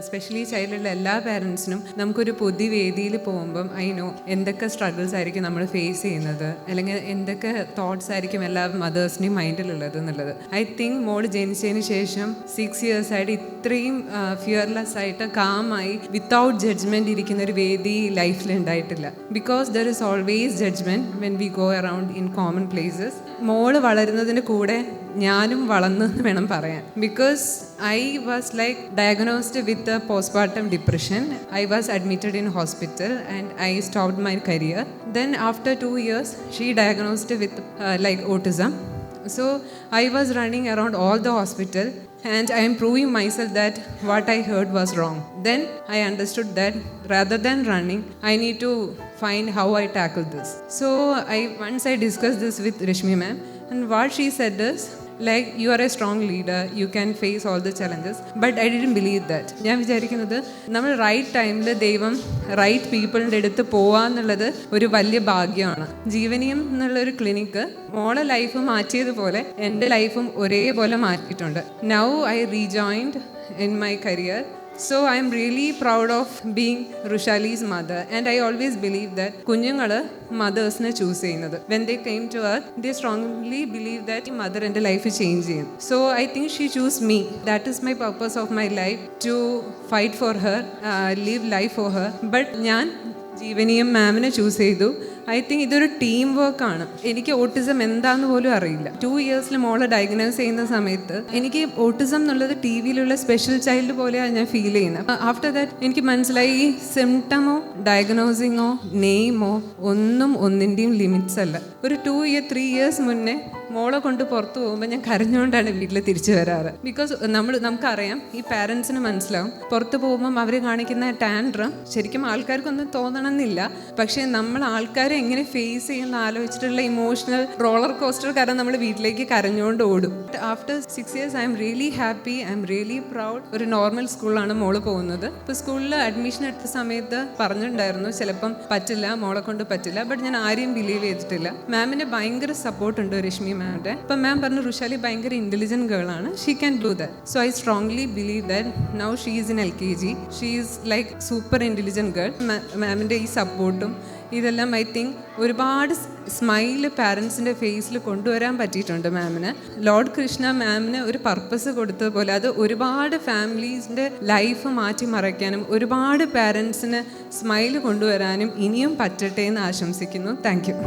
Specially ചൈൽഡുള്ള എല്ലാ പാരൻസിനും നമുക്കൊരു പൊതുവേദിയിൽ പോകുമ്പം അതിനോ എന്തൊക്കെ സ്ട്രഗിൾസ് ആയിരിക്കും നമ്മൾ ഫേസ് ചെയ്യുന്നത്, അല്ലെങ്കിൽ എന്തൊക്കെ തോട്ട്സ് ആയിരിക്കും എല്ലാ മദേഴ്സിൻ്റെയും മൈൻഡിലുള്ളത് എന്നുള്ളത്. ഐ തിങ്ക് മോള് ജനിച്ചതിന് ശേഷം 6 years ആയിട്ട് ഇത്രയും ഫിയർലെസ് ആയിട്ട് കാമായി വിത്തൗട്ട് ജഡ്ജ്മെൻറ്റ് ഇരിക്കുന്ന ഒരു വേദി ലൈഫിൽ ഉണ്ടായിട്ടില്ല. Because there is always judgement when we go around in common places. മോള് വളരുന്നതിന് കൂടെ ഞാനും വളർന്നു വേണം പറയാൻ. Because I was like diagnosed with postpartum depression. I was admitted in hospital and I stopped my career. Then after 2 years, she diagnosed with like autism. So I was running around all the hospital and I am proving myself that what I heard was wrong. Then I understood that rather than running, I need to find how I tackle this. So once I discussed this with Rishmi ma'am, and what she said is, like, you are a strong leader, you can face all the challenges. But I didn't believe that. ഞാൻ വിചാരിക്കുന്നത് നമ്മൾ right ടൈമിൽ ദൈവം right പീപ്പിളിൻ്റെ അടുത്ത് പോവാന്നുള്ളത് ഒരു വലിയ ഭാഗ്യമാണ്. ജീവനിയം എന്നുള്ളൊരു ക്ലിനിക്ക് മോളെ ലൈഫ് മാറ്റിയതുപോലെ എൻ്റെ ലൈഫും ഒരേപോലെ മാറ്റിയിട്ടുണ്ട്. Now I rejoined in my career. So I am really proud of being Rushali's mother, and I always believe that കുഞ്ഞുങ്ങൾ മദേഴ്സിനെ ചൂസ് ചെയ്യുന്നത് when they came to earth, they strongly believe that mother എൻ്റെ life change ചെയ്യും. So I think she chose me. That is my purpose of my life, to fight for her, live life for her. But ഞാൻ ജീവനിയും മാമിനെ choose ചെയ്തു. I think ഇതൊരു team വർക്കാണ്. എനിക്ക് autism എന്താന്ന് പോലും അറിയില്ല. 2 years മോളെ ഡയഗ്നോസ് ചെയ്യുന്ന സമയത്ത് എനിക്ക് ഓട്ടിസം എന്നുള്ളത് ടി വിയിലുള്ള സ്പെഷ്യൽ ചൈൽഡ് പോലെയാണ് ഞാൻ ഫീൽ ചെയ്യുന്നത്. ആഫ്റ്റർ ദാറ്റ് എനിക്ക് മനസ്സിലായി ഈ സിംറ്റമോ ഡയഗ്നോസിങ്ങോ നെയിമോ ഒന്നിൻ്റെയും ലിമിറ്റ്സ് അല്ല. ഒരു 3 years മുന്നേ മോളെ കൊണ്ട് പുറത്ത് പോകുമ്പോൾ ഞാൻ കരഞ്ഞുകൊണ്ടാണ് വീട്ടിൽ തിരിച്ചു വരാറ്. ബിക്കോസ് നമുക്കറിയാം, ഈ പാരൻസിന് മനസ്സിലാവും, പുറത്ത് പോകുമ്പം അവർ കാണിക്കുന്ന ടാൻഡ്രം ശരിക്കും ആൾക്കാർക്കൊന്നും തോന്നണമെന്നില്ല. പക്ഷേ നമ്മൾ ആൾക്കാരെ എങ്ങനെ ഫേസ് ചെയ്യുന്ന ആലോചിച്ചിട്ടുള്ള ഇമോഷണൽ റോളർ കോസ്റ്റർ കാരണം നമ്മൾ വീട്ടിലേക്ക് കരഞ്ഞുകൊണ്ട് ഓടും. After 6 years I am really happy, I am really proud. ഒരു നോർമൽ സ്കൂളിലാണ് മോള് പോകുന്നത്. ഇപ്പോൾ സ്കൂളിൽ അഡ്മിഷൻ എടുത്ത സമയത്ത് പറഞ്ഞിട്ടുണ്ടായിരുന്നു ചിലപ്പം പറ്റില്ല, മോളെ കൊണ്ട് പറ്റില്ല. ബട്ട് ഞാൻ ആരെയും ബിലീവ് ചെയ്തിട്ടില്ല. മാമിന് ഭയങ്കര സപ്പോർട്ടുണ്ട് രശ്മി മാമിൻ്റെ. അപ്പം മാം പറഞ്ഞു റുഷാലി ഭയങ്കര ഇൻ്റലിജൻറ്റ് ഗേളാണ്, she can do that. So I strongly believe that now she is in LKG. She is like super intelligent girl. മാമിൻ്റെ ഈ സപ്പോർട്ടും ഇതെല്ലാം ഐ തിങ്ക് ഒരുപാട് സ്മൈല് പാരൻസിൻ്റെ ഫേസിൽ കൊണ്ടുവരാൻ പറ്റിയിട്ടുണ്ട് മാമിന്. ലോർഡ് കൃഷ്ണ മാമിന് ഒരു പർപ്പസ് കൊടുത്തതുപോലെ അത് ഒരുപാട് ഫാമിലീസിൻ്റെ ലൈഫ് മാറ്റിമറിക്കാനും ഒരുപാട് പാരൻസിന് സ്മൈല് കൊണ്ടുവരാനും ഇനിയും പറ്റട്ടെ എന്ന് ആശംസിക്കുന്നു. Thank you.